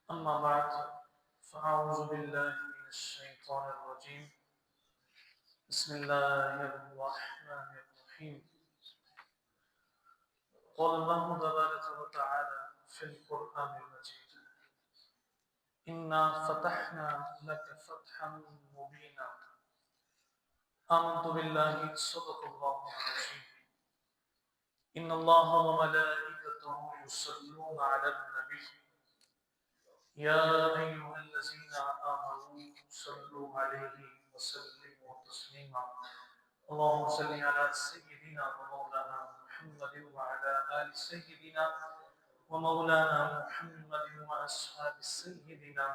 أما بعد فأعوذ بالله من الشيطان الرجيم بسم الله الرحمن الرحيم قال الله تبارك وتعالى في القرآن المجيد إنا فتحنا لك فتحا مبينا آمنت بالله صدق الله العظيم إن الله وملائكته يصلون على النبي يا أيها الذين آمنوا صلوا عليه وسلموا تسليما اللهم صل على سيدنا ومولانا محمد وعلى آل سيدنا ومولانا محمد وأصحاب سيدنا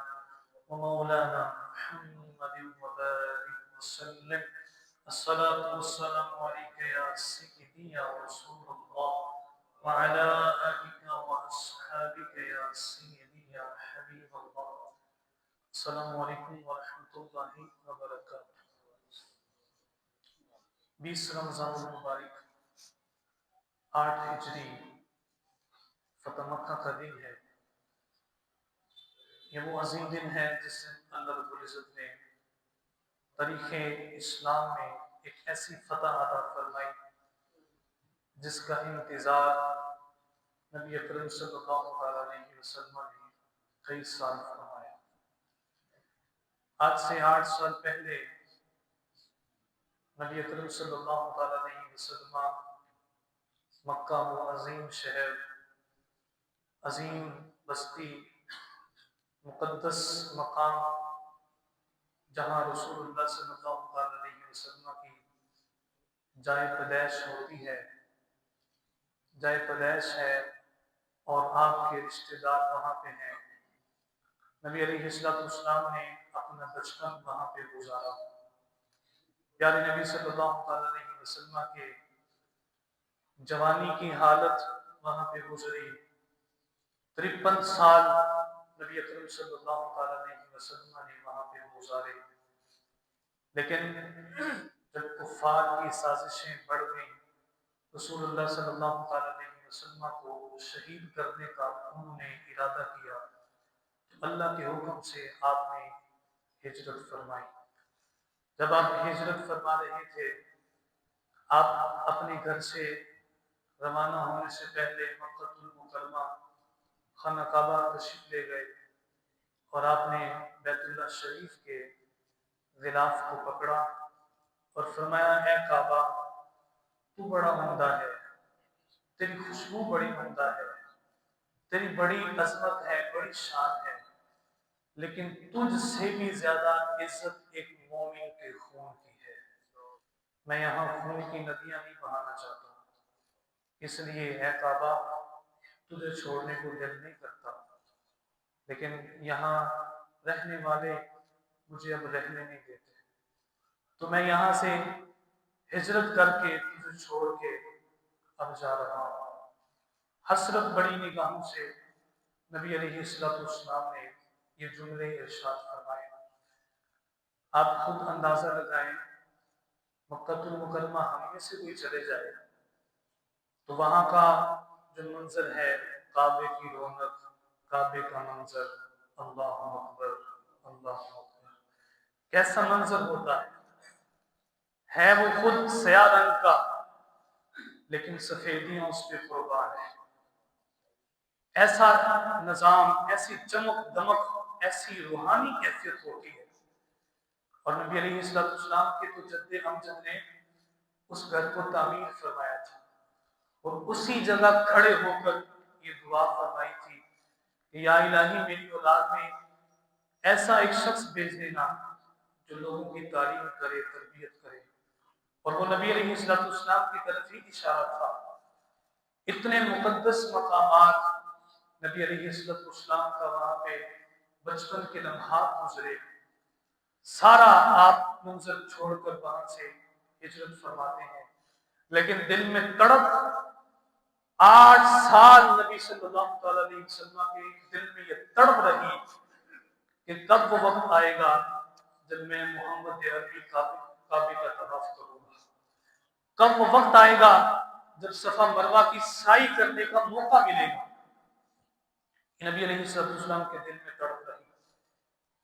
ومولانا محمد وبارك وسلم الصلاة والسلام عليك يا سيدي يا رسول الله وعلى آلك وأصحابك يا سيدي يا حبيب الله السلام علیکم ورحمۃ اللہ وبرکاتہ۔ 20 رمضان المبارک 8 ہجری فتح مکہ کا دن ہے۔ یہ وہ عظیم دن ہے جس سے اللہ رب العزت نے تاریخ اسلام میں ایک ایسی فتح عطا فرمائی جس کا انتظار نبی اکرم صلی اللہ علیہ وسلم نے کئی سال فرمایا۔ آج سے 8 سال پہلے نبی اکرم صلی اللہ علیہ وسلم مکہ وہ عظیم شہر، عظیم بستی، مقدس مقام جہاں رسول اللہ صلی اللہ علیہ وسلم کی جائے پیدائش ہوتی ہے، جائے پیدائش ہے اور آپ کے رشتہ دار وہاں پہ ہیں۔ نبی علیہ السلام نے اپنا بچپن وہاں پہ گزارا۔ پیارے نبی صلی اللہ علیہ وسلم کے جوانی کی حالت وہاں پہ گزری۔ 53 سال نبی اکرم صلی اللہ علیہ وسلم نے وہاں پہ گزارے، لیکن جب کفار کی سازشیں بڑھ گئیں، رسول اللہ صلی اللہ علیہ وسلم کو شہید کرنے کا انہوں نے ارادہ کیا، تو اللہ کے حکم سے آپ نے ہجرت فرمائی۔ جب آپ ہجرت فرما رہے تھے، آپ اپنے گھر سے روانہ ہونے سے پہلے مکہ المکرمہ خانہ کعبہ تشریف لے گئے اور آپ نے بیت اللہ شریف کے غلاف کو پکڑا اور فرمایا، اے کعبہ تو بڑا عمدہ ہے، تیری خوشبو بڑی عمدہ ہے، تیری بڑی عظمت ہے، بڑی شان ہے، لیکن تجھ سے بھی زیادہ عزت ایک مومن کے خون کی ہے۔ میں یہاں خون کی ندیاں نہیں بہانا چاہتا ہوں، اس لیے اے کعبہ تجھے چھوڑنے کو دل نہیں کرتا، لیکن یہاں رہنے والے مجھے اب رہنے نہیں دیتے، تو میں یہاں سے ہجرت کر کے تجھے چھوڑ کے اب جا رہا ہوں۔ حسرت بڑی نگاہوں سے نبی علیہ السلام نے یہ جملے ارشاد فرمائے۔ آپ خود اندازہ لگائیں، مکہ المکرمہ ہم میں سے کوئی چلے جائے تو وہاں کا جو منظر ہے، کعبے کی رونق، کعبے کا منظر، اللہ اکبر اللہ اکبر، کیسا منظر ہوتا ہے وہ خود سیاہ رنگ کا، لیکن سفیدیاں اس پہ قربان ہے۔ ایسا نظام، ایسی چمک دمک، ایسی روحانی کیفیت ہوتی ہے، اور نبی علیہ السلام کے تو جد امجد نے اس گھر کو تعمیر فرمایا تھا اور اسی جگہ کھڑے ہو کر یہ دعا فرمائی تھی کہ یا الہی میری اولاد میں ایسا ایک شخص بھیج دینا جو لوگوں کی تعلیم کرے، تربیت کرے، اور وہ نبی علیہ السلام کی طرف ہی اشارہ تھا۔ اتنے مقدس مقامات نبی علیہ السلام کا وہاں پہ بچپن کے لمحات گزرے، سارا آپ منظر چھوڑ کر وہاں سے ہجرت فرماتے ہیں، لیکن دل میں تڑپ 8 سال نبی صلی اللہ علیہ وسلم کے دل میں یہ تڑپ رہی کہ کب وہ وقت آئے گا جب میں محمد عربی کعبے کا طواف کروں گا، کب وہ وقت آئے گا جب صفا مروہ کی سعی کرنے کا موقع ملے گا۔ نبی علیہ السلام کے دل میں تڑپ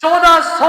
1400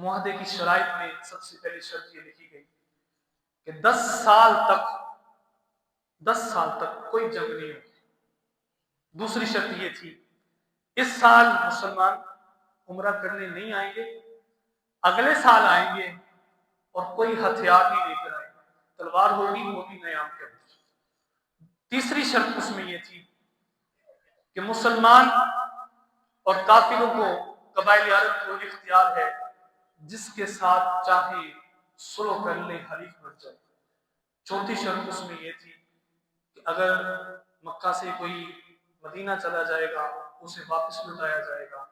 معاہدے کی شرائط میں سب سے پہلی شرط یہ لکھی گئی کہ 10 سال تک کوئی جنگ نہیں ہوگی۔ دوسری شرط یہ تھی اس سال مسلمان عمرہ کرنے نہیں آئیں گے، اگلے سال آئیں گے اور کوئی ہتھیار نہیں لے کر آئیں گے، تلوار ہوگی وہ بھی نئے عام کے اندر۔ تیسری شرط اس میں یہ تھی کہ مسلمان اور کافروں کو قبائل عرب کو اختیار ہے جس کے ساتھ چاہے صلح کر لے، حلیف بن جائے۔ چوتھی شرط اس میں یہ تھی کہ اگر مکہ سے کوئی مدینہ چلا جائے گا اسے واپس لوٹایا جائے گا،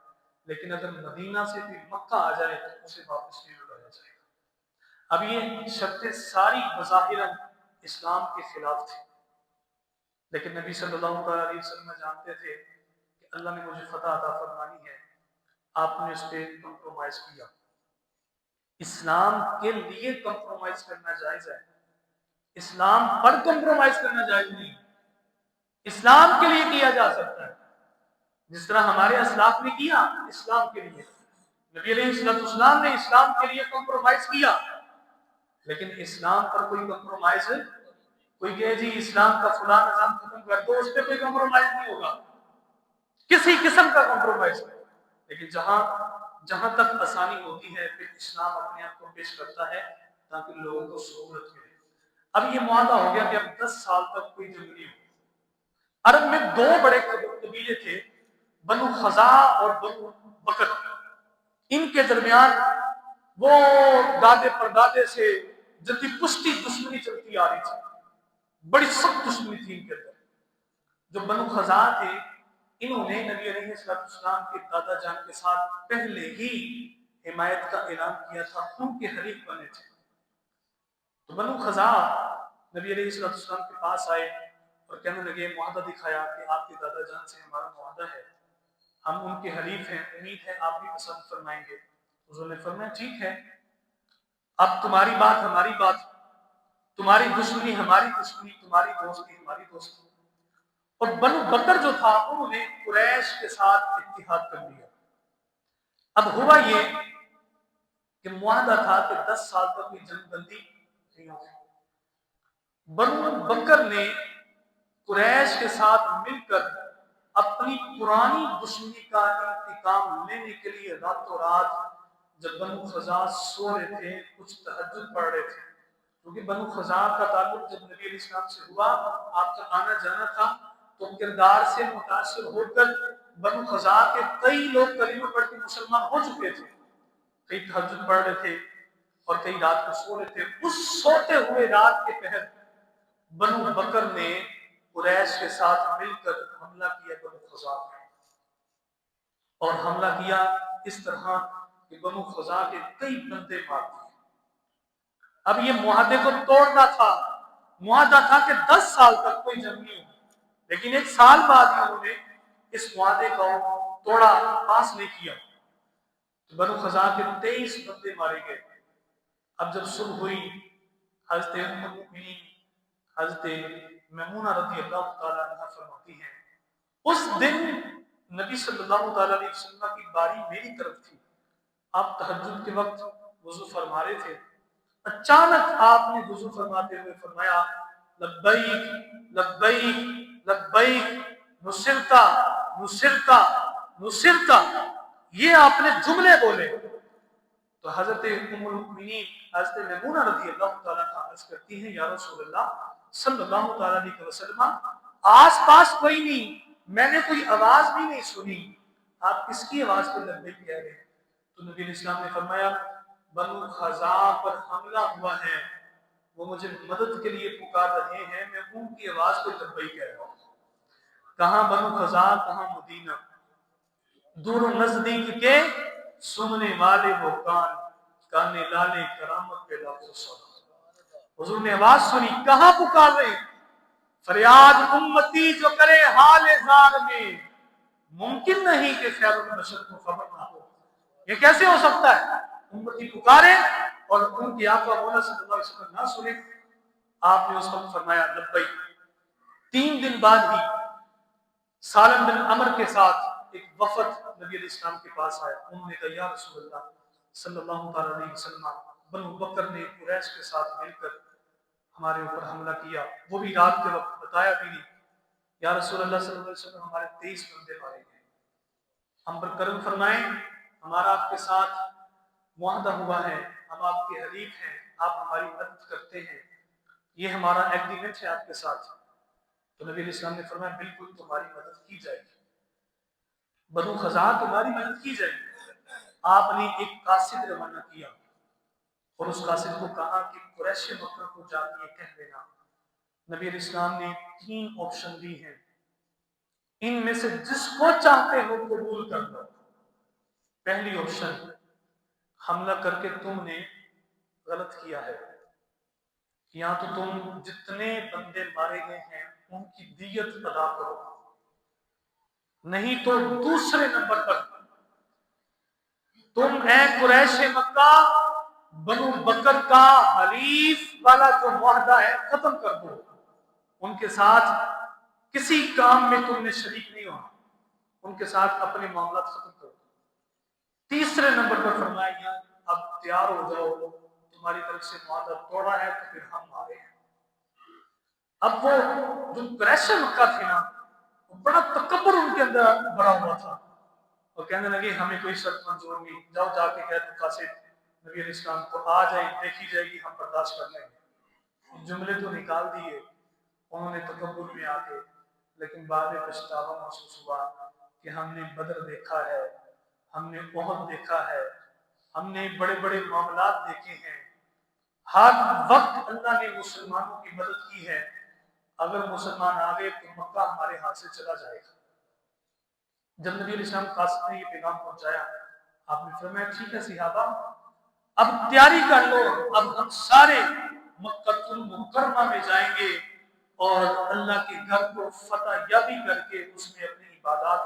لیکن اگر مدینہ سے بھی مکہ آ جائے تو اسے واپس نہیں لوٹایا جائے گا۔ اب یہ شرطیں ساری بظاہراً اسلام کے خلاف تھی، لیکن نبی صلی اللہ علیہ وسلم جانتے تھے کہ اللہ نے مجھے فتح عطا فرمانی ہے، آپ نے اس پہ کمپرومائز کیا۔ اسلام کے لیے کمپرومائز کرنا جائز ہے، اسلام پر کمپرومائز کرنا جائز نہیں۔ اسلام کے لیے کیا جا سکتا ہے جس طرح ہمارے اسلاف نے کیا اسلام کے لیے۔ نبی علیہ السلام نے اسلام کے لیے کمپرومائز کیا، لیکن اسلام پر کوئی کمپرومائز، کوئی کہے جی اسلام کا فلاں نظام ختم کر دو، اس پہ کوئی کمپرومائز نہیں ہوگا، کسی قسم کا کمپرومائز نہیں۔ لیکن جہاں تک آسانی ہوتی ہے پھر اسلام اپنے آپ کو پیش کرتا ہے تاکہ لوگوں کو سہولت ملے۔ اب یہ معاہدہ ہو گیا کہ اب 10 سال تک کوئی جنگ نہیں ہو۔ عرب میں 2 بڑے قبیلے تھے، بنو خزاع اور بنو بکر۔ ان کے درمیان وہ دادے پردادے سے جدی پشتی دشمنی چلتی آ رہی تھی، بڑی سخت دشمنی تھی ان کے اندر۔ جو بنو خزاع تھے انہوں نے نبی علیہ السلام کے دادا جان کے ساتھ پہلے ہی حمایت کا اعلان کیا تھا، ان کے حریف بنے تھے۔ تو بنو خزاع نبی علیہ السلام کے پاس آئے اور کہنے لگے، معاہدہ دکھایا کہ آپ کے دادا جان سے ہمارا معاہدہ ہے، ہم ان کے حلیف ہیں، امید ہے آپ بھی پسند فرمائیں گے۔ حضور نے فرمایا ٹھیک ہے، اب تمہاری بات ہماری بات، تمہاری دشمنی ہماری دشمنی، تمہاری دوستی ہماری دوستی۔ اور بنو بکر جو تھا انہوں نے قریش کے ساتھ اتحاد کر لیا۔ اب ہوا یہ کہ معاہدہ تھا کہ 10 سال تک کوئی جنگ بندی نہیں ہوگی۔ بنو بکر نے قریش کے ساتھ مل کر اپنی پرانی دشمنی کا انتقام لینے کے لیے راتوں رات جب بنو خزاع سو رہے تھے کچھ تہجد پڑھ رہے تھے، کیونکہ بنو خزاع کا تعلق جب نبی علیہ السلام سے ہوا، آپ کا آنا جانا تھا، تو کردار سے متاثر ہو کر بنو خزاع کے کئی لوگ کلمہ پڑھ کے مسلمان ہو چکے تھے، کئی تہجد پڑھ رہے تھے اور کئی رات کو سو رہے تھے۔ اس سوتے ہوئے رات کے پہر بنو بکر نے قریش کے ساتھ مل کر حملہ کیا بنو خزاع میں، اور حملہ کیا اس طرح کہ بنو خزاع کے کئی بندے مار دیے۔ اب یہ معاہدے کو توڑنا تھا، معاہدہ تھا کہ 10 سال تک کوئی جنگ نہیں ہو، لیکن 1 سال بعد ہی انہوں نے اس معاہدے کو توڑا، پاس نہیں کیا۔ تو بنو خزاع کے 23 بندے مارے گئے۔ اب جب صلح ہوئی، حضرت ام المؤمنین حضرت میمونہ رضی اللہ تعالیٰ عنہ فرماتی ہیں اس دن نبی صلی اللہ تعالیٰ علیہ وسلم کی باری میری طرف تھی، آپ تہجد کے وقت وضو فرما رہے تھے، اچانک آپ نے وضو فرماتے ہوئے فرمایا لبیک لبیک لبیک نصرتا نصرتا نصرتا، یہ آپ نے جملے بولے۔ تو حضرت ام المؤمنین حضرت میمونہ رضی اللہ تعالیٰ عنہ عرض کرتی ہیں، یا رسول اللہ صلی اللہ تعالیٰ علیہ وسلم آس پاس کوئی نہیں، میں نے کوئی آواز بھی نہیں سنی، آپ کس کی آواز پہ لبیک کہہ رہے ہیں؟ تو نبی علیہ السلام نے فرمایا بنو خزاع پر حملہ ہوا ہے، وہ مجھے مدد کے لیے پکار رہے ہیں، میں ان کی آواز پہ لبیک کہہ رہا ہوں۔ کہاں بنو خزاع کہاں مدینہ، دور و نزدیک کے سننے والے وہ کانے لالے کرامت پہ لاکھوں سلام۔ حضور نے آواز سنی، کہاں پکار رہے ہیں؟ فریاد امتی جو کرے حال زار میں، ممکن نہیں کہ خیر البشر کو خبر نہ ہو۔ یہ کیسے ہو سکتا ہے؟ امتی پکارے اور ان کی آقا مولا صلی اللہ علیہ وسلم نہ سنے۔ آپ نے اس وقت فرمایا لبیک۔ 3 دن بعد ہی سالم بن عمر کے ساتھ ایک وفد نبی علیہ السلام کے پاس آیا، انہوں نے کہا یا رسول اللہ صلی اللہ تعالیٰ علیہ وسلم بنو بکر نے قریش کے ساتھ مل کر ہمارے اوپر حملہ کیا، وہ بھی رات کے وقت، بتایا بھی نہیں، یا رسول اللہ صلی اللہ علیہ وسلم ہمارے 23 بندے مارے گئے، ہم پر کرم فرمائیں، ہمارا آپ کے ساتھ معاہدہ ہوا ہے، ہم آپ کے حلیف ہیں، آپ ہماری مدد کرتے ہیں، یہ ہمارا ایگریمنٹ ہے آپ کے ساتھ۔ تو نبی علیہ السلام نے فرمایا بالکل تمہاری مدد کی جائے گی، بنو خزاعہ تمہاری مدد کی جائے گی۔ آپ نے ایک قاصد روانہ کیا اور اس قاصد کو کہا کہ قریش مکہ کو جا کے یہ کہہ دینا، نبی علیہ السلام نے 3 آپشن دی ہیں، ان میں سے جس کو چاہتے ہو قبول کر لو۔ پہلی آپشن، حملہ کر کے تم نے غلط کیا ہے، یا تو تم جتنے بندے مارے گئے ہیں ان کی دیت ادا کرو، نہیں تو دوسرے نمبر پر تم اے قریش مکہ بنو بکر کا حلیف والا جو معاہدہ ہے ختم کر دو، ان کے ساتھ کسی کام میں تم نے شریک نہیں ہونا، ان کے ساتھ اپنے معاملات ختم کر دو۔ تیسرے نمبر پر فرمایا اب تیار ہو جاؤ، تمہاری طرف سے معاہدہ توڑا ہے تو پھر ہم مارے ہیں۔ اب وہ جو قریش مکہ تھے نا، بڑا تکبر ان کے اندر بڑا ہوا تھا، اور کہنے لگے ہمیں کوئی شرط منظور نہیں، جاؤ جا کے کہہ دو قاصد نبی علیہ السلام کو آ جائے، دیکھی جائے گی، ہم برداشت کر لیں گے۔ جملے تو نکال دیے انہوں نے تکبر میں آ کے، لیکن بعد میں پچھتاوا محسوس ہوا کہ ہم نے بدر دیکھا ہے، ہم نے احد دیکھا ہے، ہم نے بڑے بڑے معاملات دیکھے ہیں، ہر وقت اللہ نے مسلمانوں کی مدد کی ہے، اگر مسلمان آ گئے تو مکہ ہمارے ہاتھ سے چلا جائے گا۔ جب نبی علیہ السلام قاصد نے یہ پیغام پہنچایا، آپ نے فرمایا ٹھیک ہے صحابہ، اب تیاری کر لو، اب ہم سارے مکہ المکرمہ میں جائیں گے اور اللہ کے گھر کو فتح یابی کر کے اس میں اپنی عبادات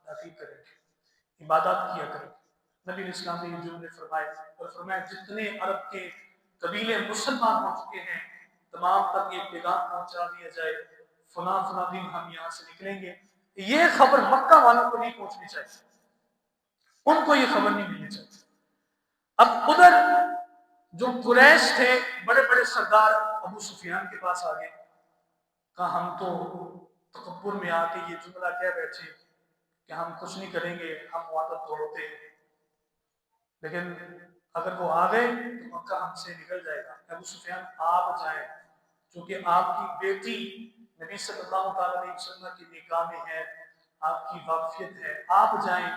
داخل کریں گے، عبادات کیا کریں گے۔ نبی علیہ السلام نے یہ جملے فرمائے اور فرمایا جتنے عرب کے قبیلے مسلمان ہو چکے ہیں تمام تک یہ پیغام پہنچا دیا جائے، فلاں فلاں دن ہم یہاں سے نکلیں گے، یہ خبر مکہ والوں کو نہیں پہنچنی چاہیے، ان کو یہ خبر نہیں ملنی چاہیے۔ اب ادھر جو قریش تھے بڑے بڑے سردار ابو سفیان کے پاس آ گئے، کہا ہم تو تکبر میں آ کے یہ جملہ کہہ بیٹھے کہ ہم کچھ نہیں کریں گے، ہم وعدہ توڑتے ہیں، لیکن اگر وہ آ گئے تو مکہ ہم سے نکل جائے گا۔ ابو سفیان آپ جائیں، چونکہ آپ کی بیٹی نبی صلی اللہ تعالیٰ علیہ وسلم کی نکاح میں ہے، آپ کی واقفیت ہے، آپ جائیں،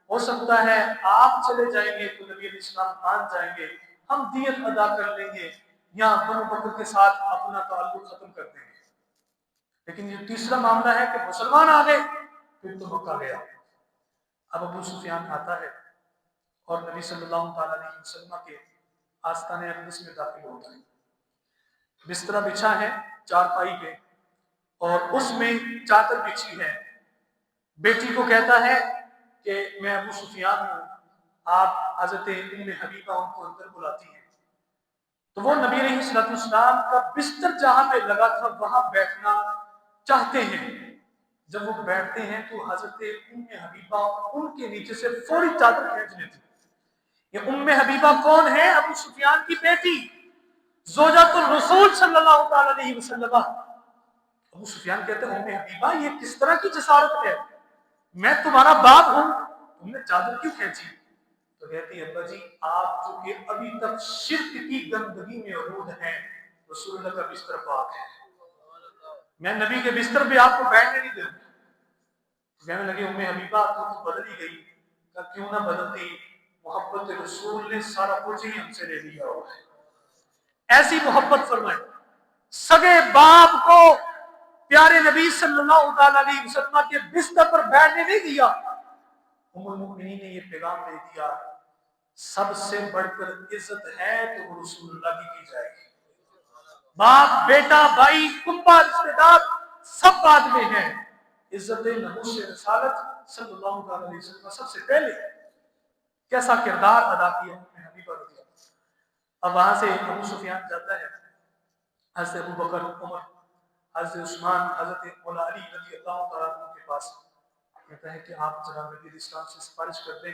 ہو سکتا ہے آپ چلے جائیں گے تو نبی علیہ السلام مان جائیں گے، ہم دیت ادا کر لیں گے یا بنو بکر کے ساتھ اپنا تعلق ختم کر دیں گے۔ لیکن یہ تیسرا معاملہ ہے کہ مسلمان آ گئے پھر تو مکہ گیا۔ اب ابو سفیان آتا ہے اور نبی صلی اللہ تعالیٰ علیہ وسلم کے آستانے اقدس میں داخل ہوتا ہے، بسترا بچھا ہے چارپائی پہ اور اس میں چادر بچھی ہے، بیٹی کو کہتا ہے کہ میں ابو سفیان ہوں، آپ حضرت ام حبیبہ ان کو اندر بلاتی ہیں، تو وہ نبی علیہ السلام کا بستر جہاں پہ لگا تھا وہاں بیٹھنا چاہتے ہیں۔ جب وہ بیٹھتے ہیں تو حضرت ام حبیبہ ان کے نیچے سے فوری چادر کھینچ لیتی۔ یہ ام حبیبہ کون ہے؟ ابو سفیان کی بیٹی، زوجۃ الرسول صلی اللہ تعالی علیہ وسلم۔ ابو سفیان کہتے ہیں ام حبیبہ یہ کس طرح کی جسارت ہے، میں تمہارا باپ ہوں، تم نے چادر کیوں کھینچی؟ تو کہتی ہے ابا جی آپ چونکہ ابھی تک شرک کی گندگی میں عروج ہیں، رسول اللہ کا بستر پاک ہے، میں نبی کے بستر پہ آپ کو بیٹھنے نہیں دوں۔ کہنے لگے ام حبیبہ تو بدل ہی گئی، کہ کیوں نہ بدلتی، محبت رسول نے سارا کچھ ہی ہم سے لے لیا ہوا ہے۔ ایسی محبت فرمائے، سگے باپ کو پیارے نبی صلی اللہ تعالی علیہ وسلم کے بستر پر بیٹھنے نہیں دیا۔ ام المؤمنین نے یہ پیغام دے دیا سب سے بڑھ کر عزت ہے تو وہ رسول اللہ کی جائے گی، باپ بیٹا بھائی کنبا رشتے دار سب بعد میں ہیں، عزت ناموس رسالت صلی اللہ علیہ وسلم سب سے پہلے۔ کیسا کردار ادا کیا حبیبہ رضی اللہ۔ اب وہاں سے ابو سفیان جاتا ہے حضرت ابو بکر، عمر، حضرت عثمان، حضرت مولا علی رضی اللہ تعالیٰ کے پاس، کہتا ہے کہ آپ جناب نبی علیہ السلام سے سفارش کر دیں۔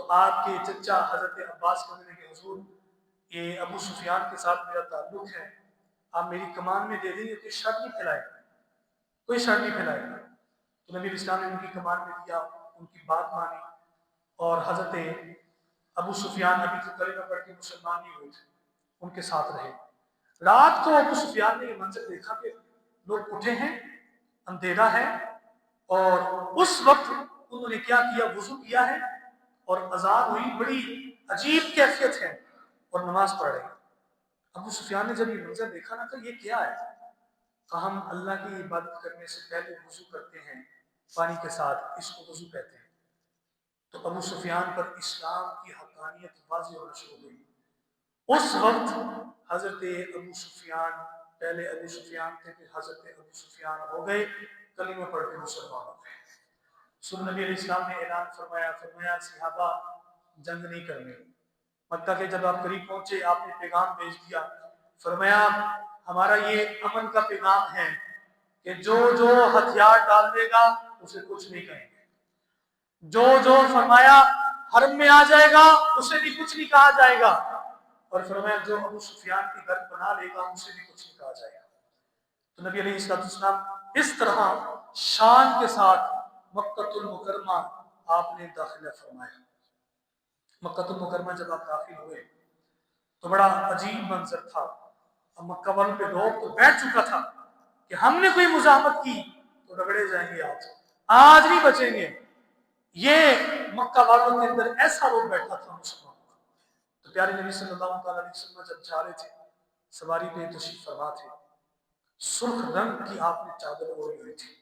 تو آپ کے چچا حضرت عباس کہنے لگے حضور یہ ابو سفیان کے ساتھ میرا تعلق ہے، آپ میری کمان میں دے دیں گے، کوئی شر نہیں پھیلائے گا، کوئی شر نہیں پھیلائے گا۔ تو نبی اسلام نے ان کی کمان میں دیا، ان کی بات مانی، اور حضرت ابو سفیان ابھی تو کلمہ پڑھ کے مسلمان نہیں ہوئے تھے، ان کے ساتھ رہے۔ رات کو ابو سفیان نے یہ منظر دیکھا کہ لوگ اٹھے ہیں، اندھیرا ہے، اور اس وقت انہوں نے کیا کیا، وضو کیا ہے اور اذان ہوئی، بڑی عجیب کیفیت ہے، اور نماز پڑھ رہے ہیں۔ ابو سفیان نے جب یہ منظر دیکھا نا کہ یہ کیا ہے، کہ ہم اللہ کی عبادت کرنے سے پہلے وضو کرتے ہیں پانی کے ساتھ، اس کو وضو کہتے ہیں۔ تو ابو سفیان پر اسلام کی حقانیت واضح ہونا شروع ہوئی۔ اس وقت حضرت ابو سفیان، پہلے ابو سفیان تھے پھر حضرت ابو سفیان ہو گئے، کلمہ پڑھ کے مسلمان ہو گئے۔ سن نبی علیہ السلام نے اعلان فرمایا صحابہ جنگ نہیں کرنی۔ مکہ کے جب آپ قریب پہنچے آپ نے پیغام بھیج دیا، فرمایا ہمارا یہ امن کا پیغام ہے کہ جو ہتھیار ڈال دے گا اسے کچھ نہیں کہیں گے، جو فرمایا حرم میں آ جائے گا اسے بھی کچھ نہیں کہا جائے گا، اور فرمایا جو ابو سفیان کی گھر بنا لے گا اسے بھی کچھ نہیں کہا جائے گا۔ تو نبی علیہ السلام اس طرح شان کے ساتھ مکہ المکرمہ آپ نے داخلہ فرمایا۔ مکہ المکرمہ جب آپ داخل ہوئے تو بڑا عجیب منظر تھا۔ اب مکہ والوں پہ روب تو بیٹھ چکا تھا کہ ہم نے کوئی مزاحمت کی تو رگڑے جائیں گے، آج نہیں بچیں گے۔ یہ مکہ والوں کے اندر ایسا روب بیٹھا تھا مسلمانوں کا۔ تو پیارے نبی صلی اللہ علیہ وسلم جب جا رہے تھے، سواری پہ تشریف فرما تھے، سرخ رنگ کی آپ نے چادر اوڑھی ہوئی تھی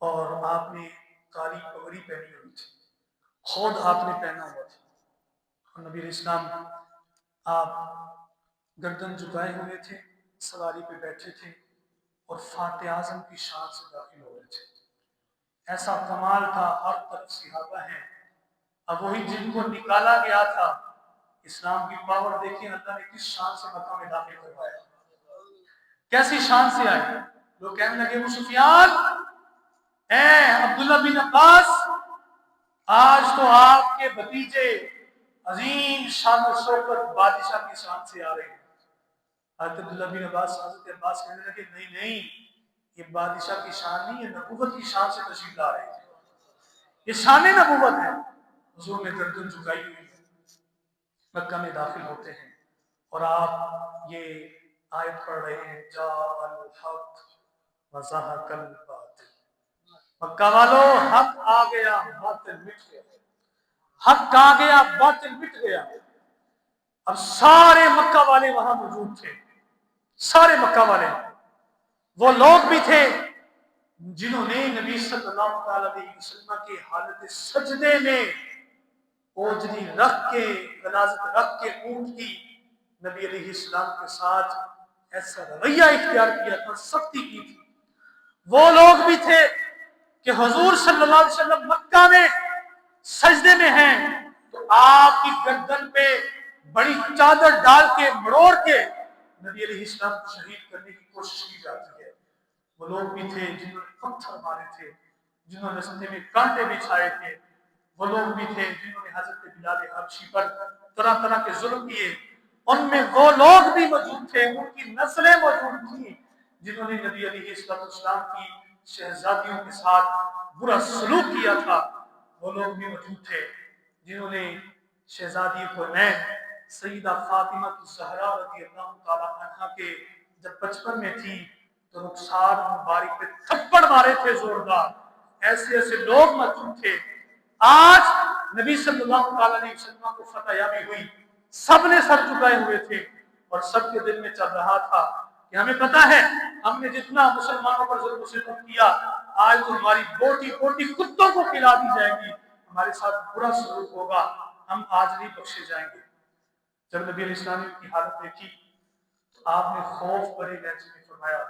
اور آپ نے کالی پگڑی پہنی ہوئی تھی، خود آپ نے پہنا ہوا تھا، اور نبی علیہ السلام آپ گردن جھکائے ہوئے تھے، سواری پہ بیٹھے تھے اور فاتح اعظم کی شان سے داخل ہو رہے تھے۔ ایسا کمال تھا، ہر طرف صحابہ ہیں، اب وہی جن کو نکالا گیا تھا۔ اسلام کی پاور دیکھیں اللہ نے کس شان سے مکہ میں داخل کروایا، کیسی شان سے آئے۔ لوگ کہنے لگے ابو سفیان، اے عبداللہ بن عباس، آج تو آپ کے بھتیجے عظیم شان و شوکت بادشاہ کی شان سے آ رہے ہیں۔ حضرت عبداللہ بن عباس کہنے لگے نہیں، یہ بادشاہ کی شان نہیں، یہ نبوت کی شان سے تشریف لا رہے ہیں، یہ شان نبوت ہے۔ حضور نے گردن جھکائی ہوئی ہے، مکہ میں داخل ہوتے ہیں اور آپ یہ آیت پڑھ رہے ہیں، جاء الحق وزہق الباطل۔ مکہ والو حق آ گیا، باطل مٹ گیا، حق آ گیا، باطل مٹ گیا۔ اب سارے مکہ والے وہاں موجود تھے، سارے مکہ والے، وہ لوگ بھی تھے جنہوں نے نبی صلی اللہ علیہ وسلم کی حالت سجدے میں اوجری رکھ کے، غلاظت رکھ کے اونٹ کی نبی علیہ السلام کے ساتھ ایسا رویہ اختیار کیا تھا، سختی کی تھی۔ وہ لوگ بھی تھے کہ حضور صلی اللہ علیہ وسلم مکہ میں سجدے میں ہیں تو آپ کی گردن پہ بڑی چادر ڈال کے مڑوڑ کے نبی علیہ السلام کو شہید کرنے کی کوشش کی جاتی ہے۔ وہ لوگ بھی تھے جنہوں نے پتھر مارے تھے، جنہوں نے رستے میں کانٹے بچھائے تھے، وہ لوگ بھی تھے جنہوں نے حضرت بلال حبشی پر طرح طرح کے ظلم کیے۔ ان میں وہ لوگ بھی موجود تھے، ان کی نسلیں موجود تھیں جنہوں نے نبی علیہ السلام کی شہزادیوں کے ساتھ برا سلوک کیا تھا۔ وہ لوگ بھی موجود تھے جنہوں نے شہزادی حسین سیدہ فاطمہ الزہرا رضی اللہ تعالیٰ عنہ کے جب بچپن میں تھی تو رخسار مبارک پہ تھپڑ مارے تھے زوردار۔ ایسے ایسے لوگ موجود تھے۔ آج نبی صلی اللہ علیہ وسلم کو فتح یابی ہوئی، سب نے سر چکائے ہوئے تھے اور سب کے دل میں چل رہا تھا کہ ہمیں پتا ہے ہم نے جتنا مسلمانوں پر ظلم و ستم کیا، آج تو ہماری بوٹی بوٹی کتوں کو کھلا دی جائے گی، ہمارے ساتھ برا سلوک ہوگا، ہم آج نہیں بخشے جائیں گے۔ جب نبی علیہ السلام کی حالت دیکھی تو آپ نے خوف بھرے لہجے میں فرمایا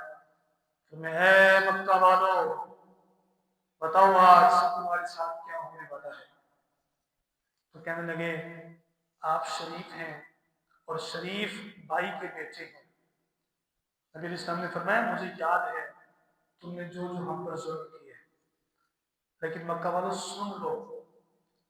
کہ اے مکہ والو، بتاؤ آج تمہارے ساتھ کیا ہونے والا ہے۔ تو کہنے لگے آپ شریف ہیں اور شریف بھائی کے بیٹے ہیں۔ نبی علیہ السلام نے فرمایا مجھے یاد ہے تم نے جو ہم پر ظلم کیے، لیکن مکہ والوں سن لو،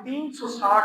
360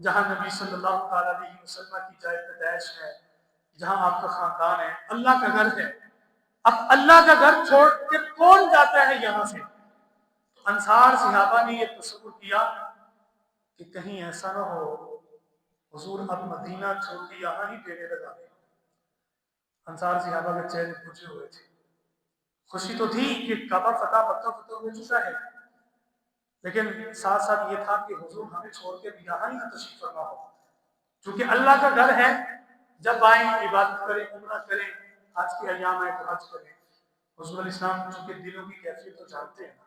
جہاں نبی صلی اللہ علیہ وسلم کی جائے پیدائش ہے، جہاں آپ کا خاندان ہے، اللہ کا گھر ہے۔ اب اللہ کا گھر چھوڑ کے کون جاتا ہے یہاں سے؟ تو انصار صحابہ نے یہ تصور کیا کہ کہیں ایسا نہ ہو حضور اب مدینہ چھوڑ کے یہاں ہی ڈیرے لگا دیں۔ انصار صحابہ کے چہرے کھجے ہوئے تھے۔ خوشی تو تھی کہ کعبہ فتح، مکہ فتح ہو چکا ہے، لیکن ساتھ ساتھ یہ تھا کہ حضور ہمیں چھوڑ کے یہاں ہی نہ تشریف فرما ہو، چونکہ اللہ کا گھر ہے۔ جب آئیں عبادت کریں، عمرہ کریں، آج کے ایام آئے تو حج کریں۔ حضور علیہ السلام چونکہ دلوں کی کیفیت تو جانتے ہیں نا،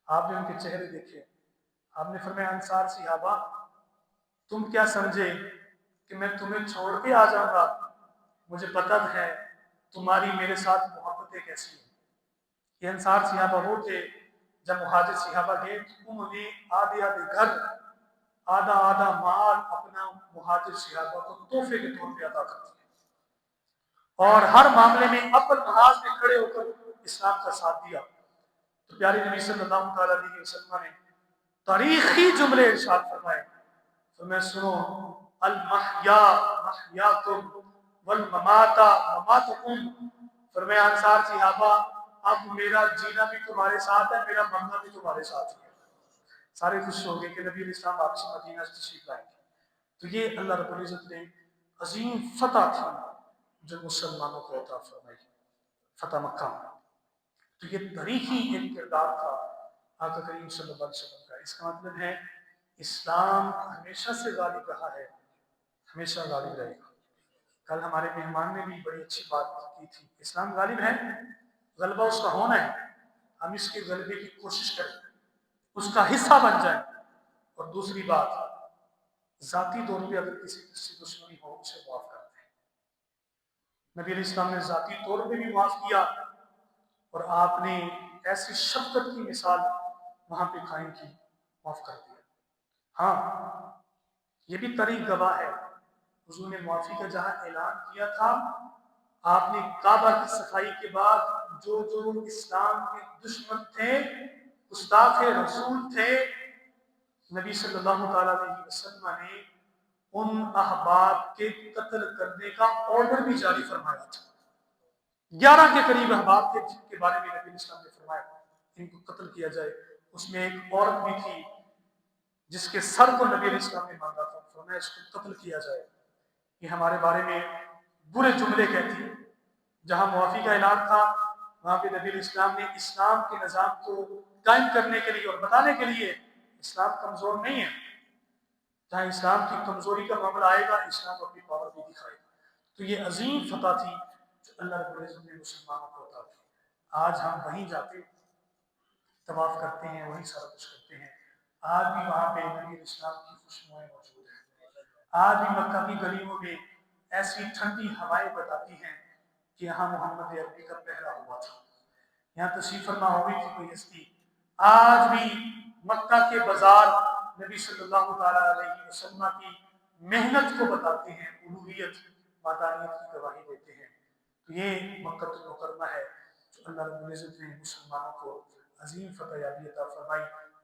آپ نے ان کے چہرے دیکھے، آپ نے فرمایا انصار صحابہ تم کیا سمجھے کہ میں تمہیں چھوڑ کے آ جاؤں گا؟ مجھے پتہ ہے تمہاری میرے ساتھ محبتیں کیسی ہیں۔ یہ انصار صحابہ وہ تھے جب مہاجر صحابہ گئے تو انہوں نے آدھے آدھے گھر، آدھا آدھا مال اپنا مہاجر صحابہ کو تحفے کے طور پہ عطا کر دیا، اور ہر معاملے میں اپن محاذ میں کھڑے ہو کر اسلام کا ساتھ دیا۔ تو پیارے نبی صلی اللہ علیہ وسلم نے تاریخی جملے ارشاد فرمائے، تو میں سنو المحیا محیاکم والممات مماتکم۔ فرمایا انصار صحابہ اب میرا جینا بھی تمہارے ساتھ ہے، میرا مرنا بھی تمہارے ساتھ ہے۔ سارے خوش ہو گئے کہ نبی علیہ السلام واپسی مدینہ سے تشریف لائیں گے۔ تو یہ اللہ رب العزت نے عظیم فتح تھی جو مسلمانوں کو عطا فرمائی، فتح مکہ۔ تو یہ تاریخی ایک کردار تھا آقا کریم صلی اللہ علیہ وسلم کا۔ اس کا مطلب ہے اسلام ہمیشہ سے غالب رہا ہے، ہمیشہ غالب رہے گا۔ کل ہمارے مہمان نے بھی بڑی اچھی بات کی تھی، اسلام غالب ہے، غلبہ اس کا ہونا ہے، ہم اس کے غلبے کی کوشش کریں، اس کا حصہ بن جائیں۔ اور دوسری بات، ذاتی طور پہ اگر کسی سے دشمنی ہو اسے معاف کرتے ہیں۔ نبی علیہ السلام نے ذاتی طور پہ بھی معاف کیا، اور آپ نے ایسی شفقت کی مثال وہاں پہ قائم کی، معاف کر دیا۔ ہاں یہ بھی تاریخ گواہ ہے، حضور نے معافی کا جہاں اعلان کیا تھا، آپ نے کعبہ کی صفائی کے بعد جو جو اسلام کے دشمن تھے، گستاخ رسول تھے، نبی صلی اللہ علیہ وسلم نے ان احباب کے قتل کرنے کا آرڈر بھی جاری فرمایا تھا۔ 11 کے قریب احباب تھے جن کے بارے میں نبی علیہ السلام نے فرمایا ان کو قتل کیا جائے۔ اس میں ایک عورت بھی تھی جس کے سر کو نبی علیہ السلام نے مانگا تھا، فرمایا اس کو قتل کیا جائے، یہ ہمارے بارے میں برے جملے کہتی ہے۔ جہاں معافی کا اعلان تھا وہاں پہ نبی علیہ السلام نے اسلام کے نظام کو قائم کرنے کے لیے اور بتانے کے لیے اسلام کمزور نہیں ہے، جہاں اسلام کی کمزوری کا معاملہ آئے گا اسلام اپنی پاور بھی دکھائے گا۔ تو یہ عظیم فتح تھی جو اللہ رب العزت نے مسلمانوں کو عطا کی۔ آج ہم وہیں جاتے طواف کرتے ہیں، وہیں سارا کچھ کرتے ہیں، آج بھی وہاں پہ نبی علیہ السلام کی خوشبوئیں موجود ہیں۔ آج بھی مکہ کی گلیوں میں ایسی ٹھنڈی ہوائیں بتاتی ہیں کہ یہاں محمد عربی کا پہرا ہوا تھا، یہاں تشریف فرما ہوئی تھی کوئی ہستی۔ آج بھی مکہ کے بازار نبی صلی اللہ علیہ وسلم کی محنت کو بتاتے ہیں، الوہیت وحدانیت کی گواہی دیتے ہیں۔ تو یہ مکہ المکرمہ ہے جو اللہ رب العزت نے مسلمانوں کو عظیم فتح یابی عطا فرمائی۔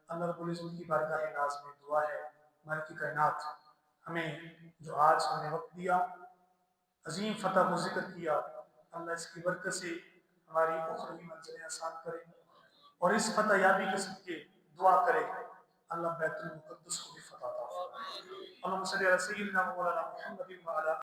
اللہ رب العزت کی بارگاہ ناز میں دعا ہے مالک کائنات ہمیں جو آج ہم نے وقت دیا، عظیم فتح کو ذکر کیا، اللہ اس کی برکت سے ہماری اخروی منزلیں آسان کرے، اور اس فتح یابی کے صدقے دعا کرے اللہ بیت المقدس کو بھی فتح عطا فرمائے۔ اللہم صلی علی سیدنا مولانا محمد وعلی